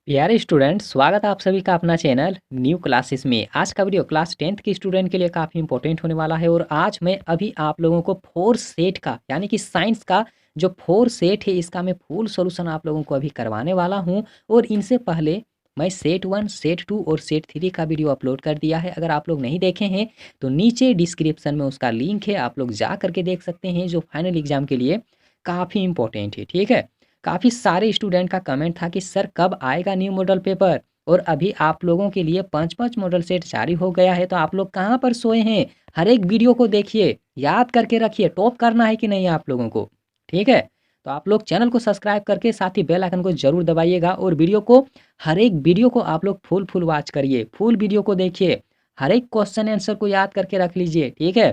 प्यारे स्टूडेंट, स्वागत है आप सभी का अपना चैनल न्यू क्लासेस में। आज का वीडियो क्लास 10th के स्टूडेंट के लिए काफ़ी इंपॉर्टेंट होने वाला है और आज मैं अभी आप लोगों को फोर सेट का यानी कि साइंस का जो फोर सेट है इसका मैं फुल सॉल्यूशन आप लोगों को अभी करवाने वाला हूं। और इनसे पहले मैं सेट 1, सेट 2 और सेट 3 का वीडियो अपलोड कर दिया है। अगर आप लोग नहीं देखे हैं तो नीचे डिस्क्रिप्शन में उसका लिंक है, आप लोग जा करके देख सकते हैं, जो फाइनल एग्जाम के लिए काफ़ी इंपॉर्टेंट है। ठीक है, काफ़ी सारे स्टूडेंट का कमेंट था कि सर कब आएगा न्यू मॉडल पेपर, और अभी आप लोगों के लिए 5-5 मॉडल सेट जारी हो गया है। तो आप लोग कहाँ पर सोए हैं? हर एक वीडियो को देखिए, याद करके रखिए, टॉप करना है कि नहीं आप लोगों को। ठीक है, तो आप लोग चैनल को सब्सक्राइब करके साथ ही बेल आइकन को जरूर दबाइएगा और वीडियो को, हर एक वीडियो को आप लोग फुल फुल वॉच करिए, फुल वीडियो को देखिए, हर एक क्वेश्चन आंसर को याद करके रख लीजिए। ठीक है,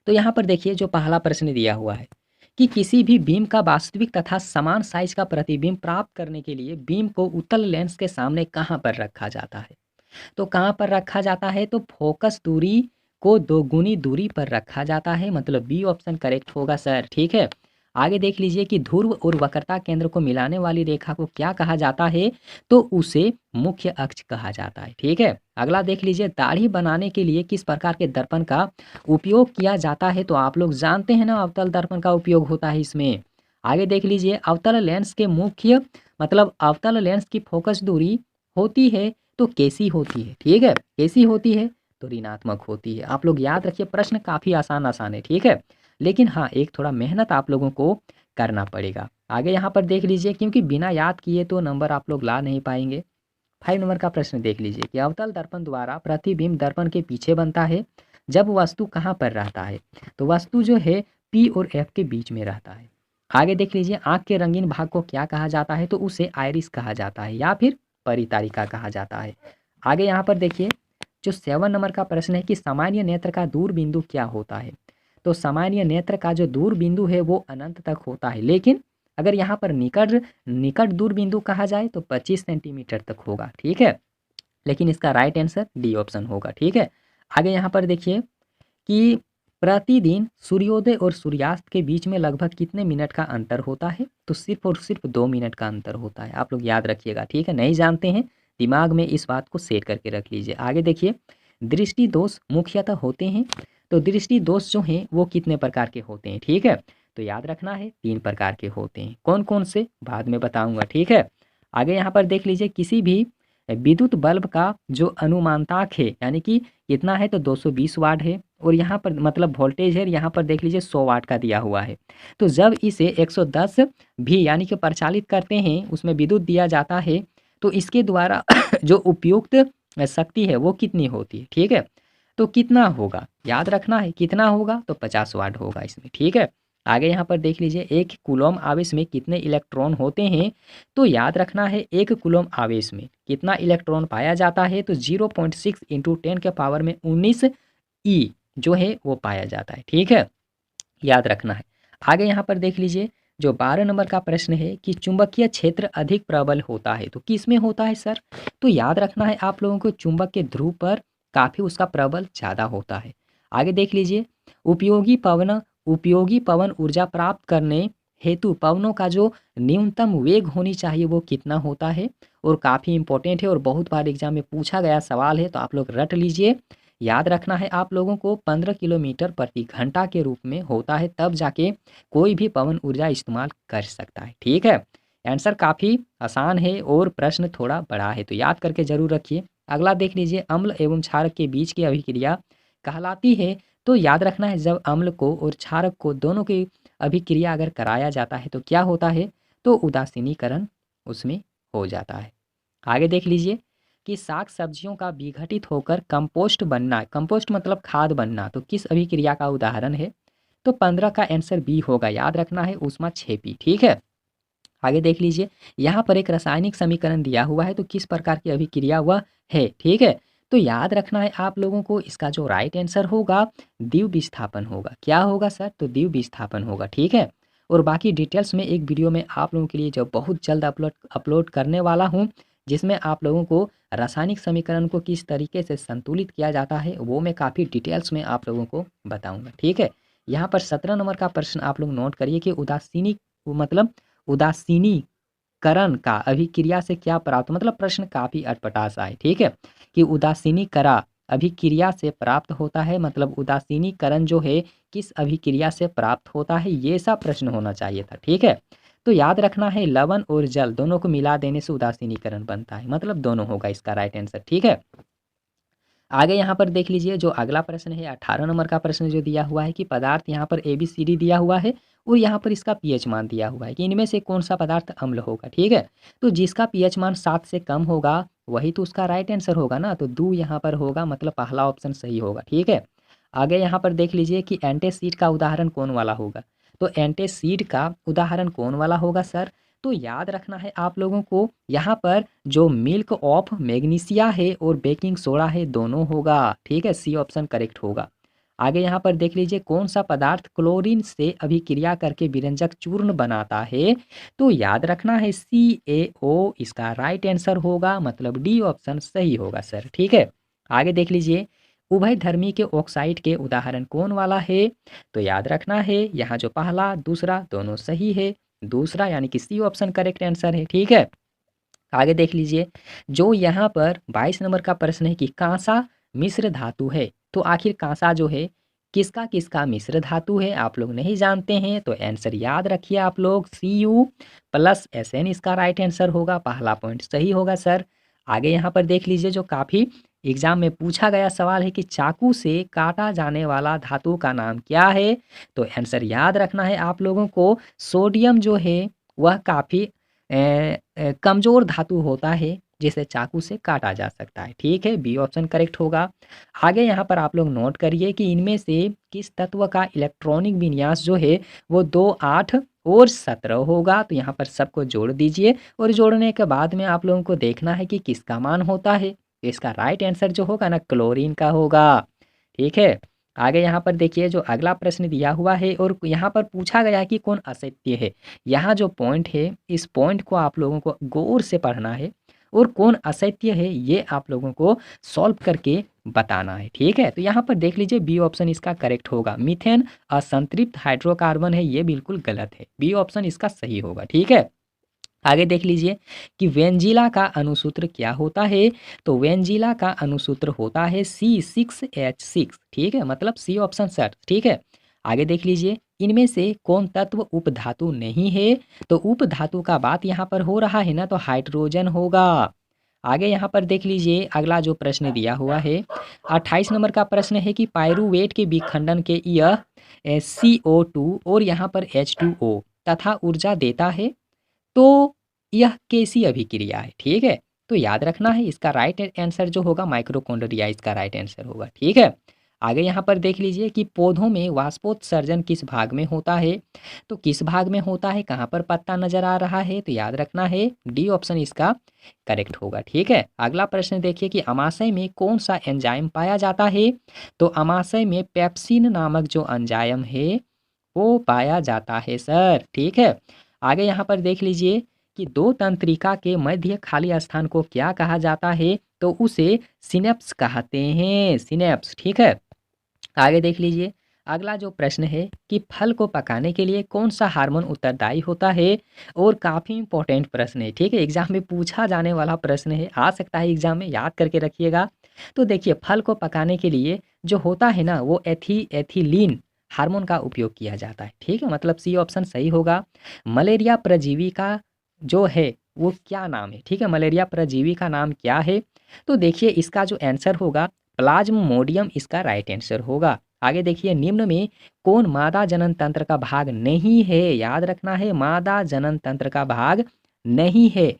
तो यहाँ पर देखिए जो पहला प्रश्न दिया हुआ है कि किसी भी बीम का वास्तविक तथा समान साइज का प्रतिबिंब प्राप्त करने के लिए बीम को उत्तल लेंस के सामने कहाँ पर रखा जाता है। तो कहाँ पर रखा जाता है? तो फोकस दूरी को दोगुनी दूरी पर रखा जाता है, मतलब बी ऑप्शन करेक्ट होगा सर। ठीक है, आगे देख लीजिए कि ध्रुव और वक्रता केंद्र को मिलाने वाली रेखा को क्या कहा जाता है? तो उसे मुख्य अक्ष कहा जाता है। ठीक है, अगला देख लीजिए, दाढ़ी बनाने के लिए किस प्रकार के दर्पण का उपयोग किया जाता है? तो आप लोग जानते हैं ना, अवतल दर्पण का उपयोग होता है इसमें। आगे देख लीजिए, अवतल लेंस के मुख्य मतलब अवतल लेंस की फोकस दूरी होती है तो कैसी होती है? ठीक है, कैसी होती है? तो ऋणात्मक होती है। आप लोग याद रखिए, प्रश्न काफ़ी आसान आसान है। ठीक है, लेकिन हाँ, एक थोड़ा मेहनत आप लोगों को करना पड़ेगा। आगे यहाँ पर देख लीजिए, क्योंकि बिना याद किए तो नंबर आप लोग ला नहीं पाएंगे। 5 नंबर का प्रश्न देख लीजिए कि अवतल दर्पण द्वारा प्रतिबिंब दर्पण के पीछे बनता है जब वस्तु कहाँ पर रहता है? तो वस्तु जो है पी और एफ के बीच में रहता है। आगे देख लीजिए, आंख के रंगीन भाग को क्या कहा जाता है? तो उसे आइरिस कहा जाता है या फिर परितारिका कहा जाता है। आगे यहाँ पर देखिए, जो 7 नंबर का प्रश्न है कि सामान्य नेत्र का दूर बिंदु क्या होता है? तो सामान्य नेत्र का जो दूर बिंदु है वो अनंत तक होता है, लेकिन अगर यहाँ पर निकट निकट दूर बिंदु कहा जाए तो 25 सेंटीमीटर तक होगा। ठीक है, लेकिन इसका राइट आंसर डी ऑप्शन होगा। ठीक है, आगे यहाँ पर देखिए कि प्रतिदिन सूर्योदय और सूर्यास्त के बीच में लगभग कितने मिनट का अंतर होता है? तो सिर्फ और सिर्फ 2 मिनट का अंतर होता है। आप लोग याद रखिएगा। ठीक है, नहीं जानते हैं, दिमाग में इस बात को सेट करके रख लीजिए। आगे देखिए, दृष्टि दोष मुख्यतः होते हैं, तो दृष्टि दोष जो हैं वो कितने प्रकार के होते हैं? ठीक है, तो याद रखना है 3 प्रकार के होते हैं। कौन कौन से बाद में बताऊंगा। ठीक है, आगे यहाँ पर देख लीजिए, किसी भी विद्युत बल्ब का जो अनुमानताक है यानी कि कितना है? तो 220 वाट है, और यहाँ पर मतलब वोल्टेज है, यहाँ पर देख लीजिए 100 वाट का दिया हुआ है। तो जब इसे 110 भी यानी कि प्रचालित करते हैं, उसमें विद्युत दिया जाता है, तो इसके द्वारा जो उपयुक्त शक्ति है वो कितनी होती है? ठीक है, तो कितना होगा याद रखना है, कितना होगा? तो 50 वाट होगा इसमें। ठीक है, आगे यहाँ पर देख लीजिए, एक कूलम आवेश में कितने इलेक्ट्रॉन होते हैं? तो याद रखना है, एक कूलम आवेश में कितना इलेक्ट्रॉन पाया जाता है? तो 0.6 इंटू 10 के पावर में 19 ई जो है वो पाया जाता है। ठीक है, याद रखना है। आगे यहाँ पर देख लीजिए, जो 12 नंबर का प्रश्न है कि चुंबकीय क्षेत्र अधिक प्रबल होता है, तो किस में होता है सर? तो याद रखना है आप लोगों को, चुंबक के ध्रुव पर काफ़ी उसका प्रबल ज़्यादा होता है। आगे देख लीजिए, उपयोगी पवन उपयोगी पवन ऊर्जा प्राप्त करने हेतु पवनों का जो न्यूनतम वेग होनी चाहिए वो कितना होता है? और काफ़ी इंपॉर्टेंट है और बहुत बार एग्जाम में पूछा गया सवाल है, तो आप लोग रट लीजिए। याद रखना है आप लोगों को, 15 किलोमीटर प्रति घंटा के रूप में होता है, तब जाके कोई भी पवन ऊर्जा इस्तेमाल कर सकता है। ठीक है, आंसर काफ़ी आसान है और प्रश्न थोड़ा बड़ा है, तो याद करके जरूर रखिए। अगला देख लीजिए, अम्ल एवं क्षारक के बीच की अभिक्रिया कहलाती है। तो याद रखना है, जब अम्ल को और क्षारक को दोनों की अभिक्रिया अगर कराया जाता है तो क्या होता है? तो उदासीनीकरण उसमें हो जाता है। आगे देख लीजिए कि साग सब्जियों का विघटित होकर कंपोस्ट बनना, कंपोस्ट मतलब खाद बनना, तो किस अभिक्रिया का उदाहरण है? तो 15 का आंसर बी होगा। याद रखना है, ऊष्मा क्षेपी। ठीक है, आगे देख लीजिए, यहाँ पर एक रासायनिक समीकरण दिया हुआ है, तो किस प्रकार की अभिक्रिया वह है? ठीक है, तो याद रखना है आप लोगों को, इसका जो राइट आंसर होगा द्विव विस्थापन होगा। क्या होगा सर? तो द्विव विस्थापन होगा। ठीक है, और बाकी डिटेल्स में एक वीडियो में आप लोगों के लिए जो बहुत जल्द अपलोड अपलोड करने वाला हूँ, जिसमें आप लोगों को रासायनिक समीकरण को किस तरीके से संतुलित किया जाता है वो मैं काफ़ी डिटेल्स में आप लोगों को बताऊंगा। ठीक है, यहाँ पर 17 नंबर का प्रश्न आप लोग नोट करिए कि उदासीनी मतलब उदासीनी करण का अभिक्रिया से क्या प्राप्त, मतलब प्रश्न काफी अटपटा सा है, ठीक है, कि उदासीनीकरण अभिक्रिया से प्राप्त होता है, मतलब उदासीनीकरण जो है किस अभिक्रिया से प्राप्त होता है, ये सा प्रश्न होना चाहिए था, ठीक है। तो याद रखना है लवण और जल दोनों को मिला देने से उदासीनीकरण बनता है, मतलब दोनों होगा इसका राइट आंसर, ठीक है। आगे यहाँ पर देख लीजिए जो अगला प्रश्न है 18 नंबर का प्रश्न जो दिया हुआ है कि पदार्थ यहाँ पर ABCD दिया हुआ है और यहाँ पर इसका पीएच मान दिया हुआ है कि इनमें से कौन सा पदार्थ अम्ल होगा, ठीक है। तो जिसका पीएच मान 7 से कम होगा वही तो उसका राइट आंसर होगा ना, तो दो यहाँ पर होगा, मतलब पहला ऑप्शन सही होगा, ठीक है। आगे यहाँ पर देख लीजिए कि एंटासिड का उदाहरण कौन वाला होगा, तो एंटासिड का उदाहरण कौन वाला होगा सर, तो याद रखना है आप लोगों को यहाँ पर जो मिल्क ऑफ मैग्नीशिया है और बेकिंग सोडा है दोनों होगा, ठीक है, सी ऑप्शन करेक्ट होगा। आगे यहाँ पर देख लीजिए कौन सा पदार्थ क्लोरीन से अभिक्रिया करके विरंजक चूर्ण बनाता है, तो याद रखना है CaO इसका राइट आंसर होगा, मतलब डी ऑप्शन सही होगा सर, ठीक है। आगे देख लीजिए उभयधर्मी के ऑक्साइड के उदाहरण कौन वाला है, तो याद रखना है यहाँ जो पहला दूसरा दोनों सही है, दूसरा यानी कि सी ऑप्शन करेक्ट आंसर है, ठीक है। आगे देख लीजिए जो यहाँ पर 22 नंबर का प्रश्न है कि कांसा मिश्र धातु है, तो आखिर कांसा जो है किसका किसका मिश्र धातु है, आप लोग नहीं जानते हैं तो आंसर याद रखिए आप लोग Cu+Sn इसका राइट आंसर होगा, पहला पॉइंट सही होगा सर। आगे यहाँ पर देख लीजिए जो काफ़ी एग्जाम में पूछा गया सवाल है कि चाकू से काटा जाने वाला धातु का नाम क्या है, तो आंसर याद रखना है आप लोगों को सोडियम जो है वह काफ़ी कमज़ोर धातु होता है जिसे चाकू से काटा जा सकता है, ठीक है, बी ऑप्शन करेक्ट होगा। आगे यहाँ पर आप लोग नोट करिए कि इनमें से किस तत्व का इलेक्ट्रॉनिक विन्यास जो है वो 2, 8 और 17 होगा, तो यहाँ पर सबको जोड़ दीजिए और जोड़ने के बाद में आप लोगों को देखना है कि किसका मान होता है, तो इसका राइट आंसर जो होगा ना क्लोरीन का होगा, ठीक है। आगे यहाँ पर देखिए जो अगला प्रश्न दिया हुआ है और यहाँ पर पूछा गया कि कौन असत्य है, यहाँ जो पॉइंट है इस पॉइंट को आप लोगों को गौर से पढ़ना है और कौन असत्य है ये आप लोगों को सॉल्व करके बताना है, ठीक है। तो यहाँ पर देख लीजिए बी ऑप्शन इसका करेक्ट होगा, मीथेन असंतृप्त हाइड्रोकार्बन है, ये बिल्कुल गलत है, बी ऑप्शन इसका सही होगा, ठीक है। आगे देख लीजिए कि वेंजिला का अनुसूत्र क्या होता है, तो वेंजिला का अनुसूत्र होता है C6H6, ठीक है, मतलब सी ऑप्शन सर, ठीक है। आगे देख लीजिए इनमें से कौन तत्व उपधातु नहीं है, तो उपधातु का बात यहाँ पर हो रहा है ना, तो हाइड्रोजन होगा। आगे यहाँ पर देख लीजिए अगला जो प्रश्न दिया हुआ है 28 नंबर का प्रश्न है कि पायरुवेट के विखंडन के यह CO2 और यहाँ पर H2O तथा ऊर्जा देता है, तो यह कैसी अभिक्रिया है, ठीक है। तो याद रखना है इसका राइट आंसर जो होगा माइक्रोकॉन्ड्रिया इसका राइट आंसर होगा, ठीक है। आगे यहाँ पर देख लीजिए कि पौधों में वाष्पोत्सर्जन किस भाग में होता है, तो किस भाग में होता है, कहाँ पर पत्ता नजर आ रहा है, तो याद रखना है डी ऑप्शन इसका करेक्ट होगा, ठीक है। अगला प्रश्न देखिए कि अमाशय में कौन सा एंजाइम पाया जाता है, तो अमाशय में पेप्सिन नामक जो एंजाइम है वो पाया जाता है सर, ठीक है। आगे यहाँ पर देख लीजिए कि दो तंत्रिका के मध्य खाली स्थान को क्या कहा जाता है, तो उसे सिनेप्स कहते हैं, सिनेप्स, ठीक है। आगे देख लीजिए अगला जो प्रश्न है कि फल को पकाने के लिए कौन सा हार्मोन उत्तरदायी होता है, और काफ़ी इंपॉर्टेंट प्रश्न है, ठीक है, एग्जाम में पूछा जाने वाला प्रश्न है, आ सकता है एग्जाम में, याद करके रखिएगा। तो देखिए फल को पकाने के लिए जो होता है ना वो एथिलीन हार्मोन का उपयोग किया जाता है, ठीक है, मतलब सी ऑप्शन सही होगा। मलेरिया परजीवी का जो है वो क्या नाम है, ठीक है, मलेरिया परजीवी का नाम क्या है, तो देखिए इसका जो आंसर होगा प्लाज्मोडियम इसका राइट आंसर होगा। आगे देखिए निम्न में कौन मादा जनन तंत्र का भाग नहीं है, याद रखना है मादा जनन तंत्र का भाग नहीं है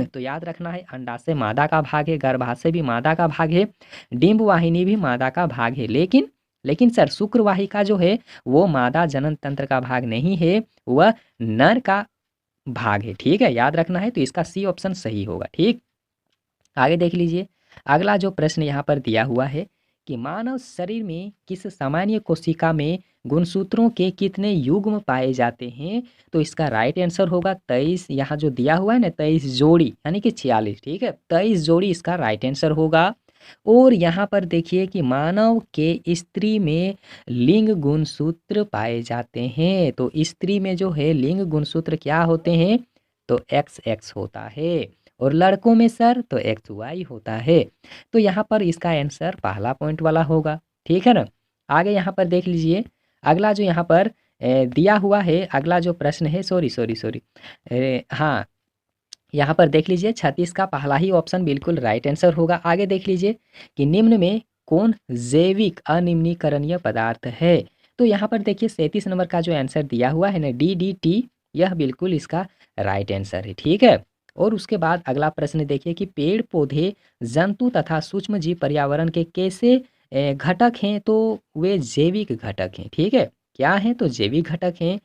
तो याद रखना है अंडाशय मादा का भाग है, गर्भाशय भी मादा का भाग है, डिंब वाहिनी भी मादा का भाग है, लेकिन लेकिन सर शुक्रवाहिका जो है वो मादा जनन तंत्र का भाग नहीं है, वह नर का भाग है, ठीक है, याद रखना है, तो इसका सी ऑप्शन सही होगा, ठीक। आगे देख लीजिए अगला जो प्रश्न यहाँ पर दिया हुआ है कि मानव शरीर में किस सामान्य कोशिका में गुणसूत्रों के कितने युग्म पाए जाते हैं, तो इसका राइट आंसर होगा 23, यहाँ जो दिया हुआ है ना 23 जोड़ी यानी कि 46, ठीक है, 23 जोड़ी इसका राइट आंसर होगा। और यहाँ पर देखिए कि मानव के स्त्री में लिंग गुणसूत्र पाए जाते हैं, तो स्त्री में जो है लिंग गुणसूत्र क्या होते हैं, तो एक्स एक्स होता है, और लड़कों में सर तो एक्स वाई होता है। तो यहाँ पर इसका आंसर पहला पॉइंट वाला होगा, ठीक है ना। आगे यहाँ पर देख लीजिए, अगला जो यहाँ पर दिया हुआ है, अगला जो प्रश्न है, सॉरी सॉरी सॉरी, हाँ, यहाँ पर देख लीजिए 36 का पहला ही ऑप्शन बिल्कुल राइट आंसर होगा। आगे देख लीजिए कि निम्न में कौन जैविक अनिम्नीकरणीय पदार्थ है। तो यहाँ पर देखिए 37 नंबर का जो आंसर दिया हुआ है ना, DDT, यह बिल्कुल इसका राइट आंसर है, ठीक है। और उसके बाद अगला प्रश्न देखिए कि पेड़ पौधे, जंतु तथा सूक्ष्म जीव पर्यावरण के कैसे घटक हैं। तो वे जैविक घटक हैं, ठीक है। क्या हैं? तो जैविक घटक हैं।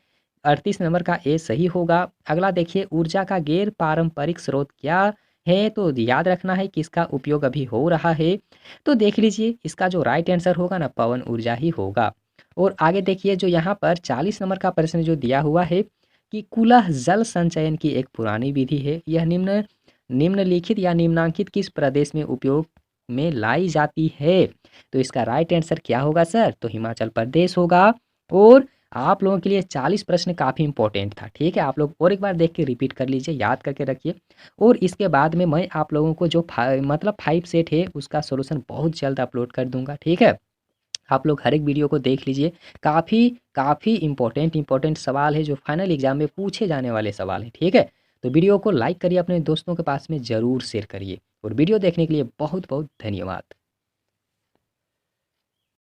38 नंबर का ए सही होगा। अगला देखिए, ऊर्जा का गैर पारंपरिक स्रोत क्या है। तो याद रखना है कि इसका उपयोग अभी हो रहा है। तो देख लीजिए इसका जो राइट आंसर होगा ना, पवन ऊर्जा ही होगा। और आगे देखिए जो यहाँ पर 40 नंबर का प्रश्न जो दिया हुआ है कि कुलह जल संचयन की एक पुरानी विधि है, यह निम्नलिखित या निम्नांकित किस प्रदेश में उपयोग में लाई जाती है। तो इसका राइट आंसर क्या होगा सर? तो हिमाचल प्रदेश होगा। और आप लोगों के लिए 40 प्रश्न काफ़ी इंपॉर्टेंट था, ठीक है। आप लोग और एक बार देख के रिपीट कर लीजिए, याद करके रखिए। और इसके बाद में मैं आप लोगों को जो मतलब 5 सेट है उसका सॉल्यूशन बहुत जल्द अपलोड कर दूंगा, ठीक है। आप लोग हर एक वीडियो को देख लीजिए, काफ़ी काफ़ी इंपॉर्टेंट सवाल है जो फाइनल एग्जाम में पूछे जाने वाले सवाल है, ठीक है। तो वीडियो को लाइक करिए, अपने दोस्तों के पास में ज़रूर शेयर करिए, और वीडियो देखने के लिए बहुत बहुत धन्यवाद।